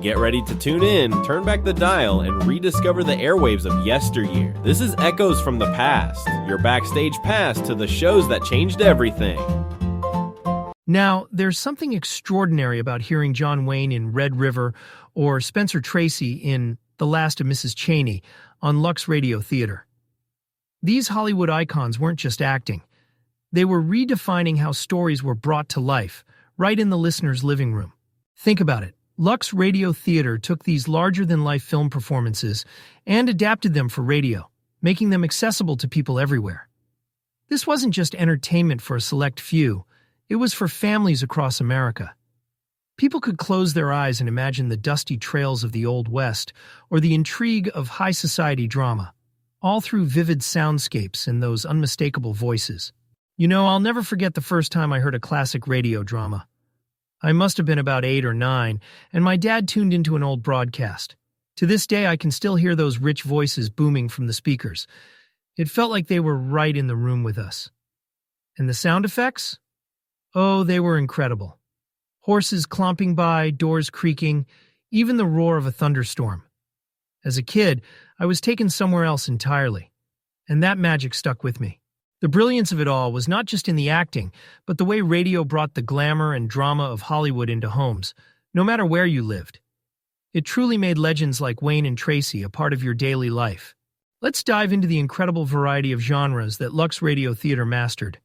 Get ready to tune in, turn back the dial, and rediscover the airwaves of yesteryear. This is Echoes from the Past, your backstage pass to the shows that changed everything. Now, there's something extraordinary about hearing John Wayne in Red River or Spencer Tracy in The Last of Mrs. Cheney on Lux Radio Theater. These Hollywood icons weren't just acting. They were redefining how stories were brought to life, right in the listener's living room. Think about it. Lux Radio Theater took these larger-than-life film performances and adapted them for radio, making them accessible to people everywhere. This wasn't just entertainment for a select few. It was for families across America. People could close their eyes and imagine the dusty trails of the Old West or the intrigue of high society drama, all through vivid soundscapes and those unmistakable voices. You know, I'll never forget the first time I heard a classic radio drama. I must have been about 8 or 9, and my dad tuned into an old broadcast. To this day, I can still hear those rich voices booming from the speakers. It felt like they were right in the room with us. And the sound effects? Oh, they were incredible. Horses clomping by, doors creaking, even the roar of a thunderstorm. As a kid, I was taken somewhere else entirely, and that magic stuck with me. The brilliance of it all was not just in the acting, but the way radio brought the glamour and drama of Hollywood into homes, no matter where you lived. It truly made legends like Wayne and Tracy a part of your daily life. Let's dive into the incredible variety of genres that Lux Radio Theater mastered.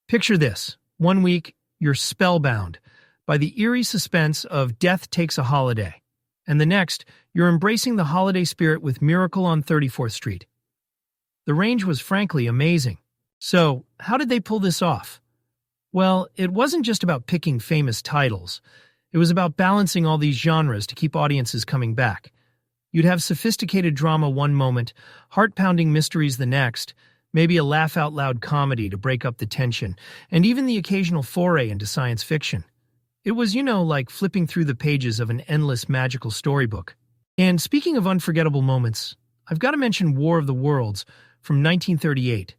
Picture this. One week, you're spellbound by the eerie suspense of Death Takes a Holiday, and the next, you're embracing the holiday spirit with Miracle on 34th Street. The range was frankly amazing. So, how did they pull this off? Well, it wasn't just about picking famous titles. It was about balancing all these genres to keep audiences coming back. You'd have sophisticated drama one moment, heart-pounding mysteries the next, maybe a laugh-out-loud comedy to break up the tension, and even the occasional foray into science fiction. It was, like flipping through the pages of an endless magical storybook. And speaking of unforgettable moments, I've got to mention War of the Worlds from 1938.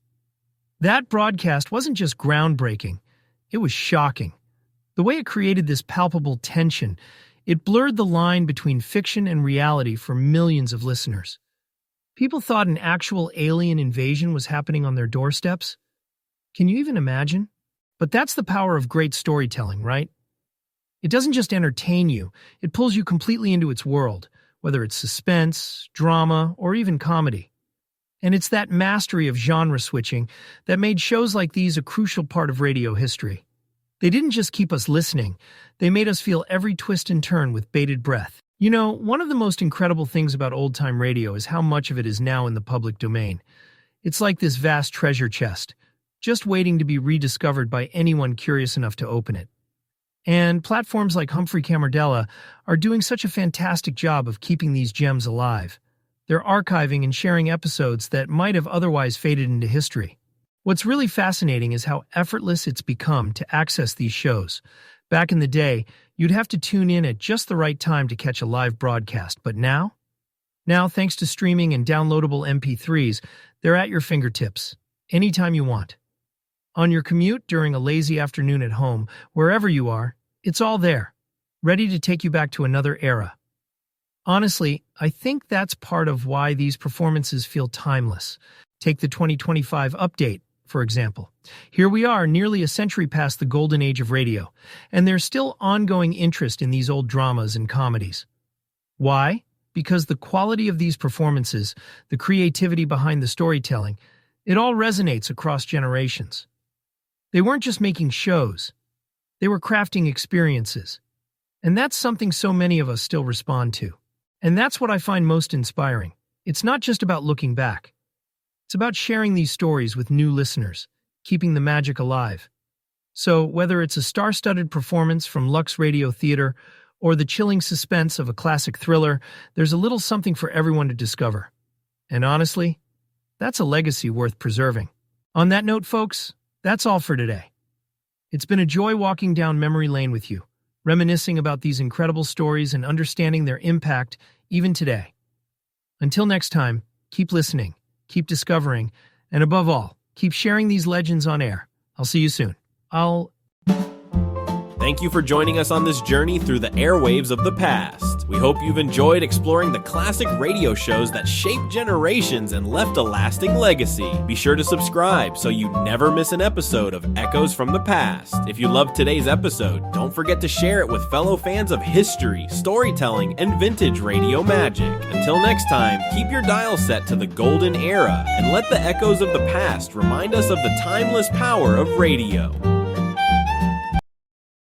That broadcast wasn't just groundbreaking, it was shocking. The way it created this palpable tension, it blurred the line between fiction and reality for millions of listeners. People thought an actual alien invasion was happening on their doorsteps. Can you even imagine? But that's the power of great storytelling, right? It doesn't just entertain you, it pulls you completely into its world, whether it's suspense, drama, or even comedy. And it's that mastery of genre switching that made shows like these a crucial part of radio history. They didn't just keep us listening, they made us feel every twist and turn with bated breath. One of the most incredible things about old-time radio is how much of it is now in the public domain. It's like this vast treasure chest, just waiting to be rediscovered by anyone curious enough to open it. And platforms like Humphrey Camardella are doing such a fantastic job of keeping these gems alive. They're archiving and sharing episodes that might have otherwise faded into history. What's really fascinating is how effortless it's become to access these shows. Back in the day, you'd have to tune in at just the right time to catch a live broadcast, but now? Now, thanks to streaming and downloadable MP3s, they're at your fingertips, anytime you want. On your commute, during a lazy afternoon at home, wherever you are, it's all there, ready to take you back to another era. Honestly, I think that's part of why these performances feel timeless. Take the 2025 update, for example. Here we are, nearly a century past the golden age of radio, and there's still ongoing interest in these old dramas and comedies. Why? Because the quality of these performances, the creativity behind the storytelling, it all resonates across generations. They weren't just making shows, they were crafting experiences. And that's something so many of us still respond to. And that's what I find most inspiring. It's not just about looking back. It's about sharing these stories with new listeners, keeping the magic alive. So whether it's a star-studded performance from Lux Radio Theater or the chilling suspense of a classic thriller, there's a little something for everyone to discover. And honestly, that's a legacy worth preserving. On that note, folks, that's all for today. It's been a joy walking down memory lane with you, reminiscing about these incredible stories and understanding their impact even today. Until next time, keep listening, keep discovering, and above all, keep sharing these legends on air. I'll see you soon. Thank you for joining us on this journey through the airwaves of the past. We hope you've enjoyed exploring the classic radio shows that shaped generations and left a lasting legacy. Be sure to subscribe so you never miss an episode of Echoes from the Past. If you loved today's episode, don't forget to share it with fellow fans of history, storytelling, and vintage radio magic. Until next time, keep your dial set to the golden era and let the echoes of the past remind us of the timeless power of radio.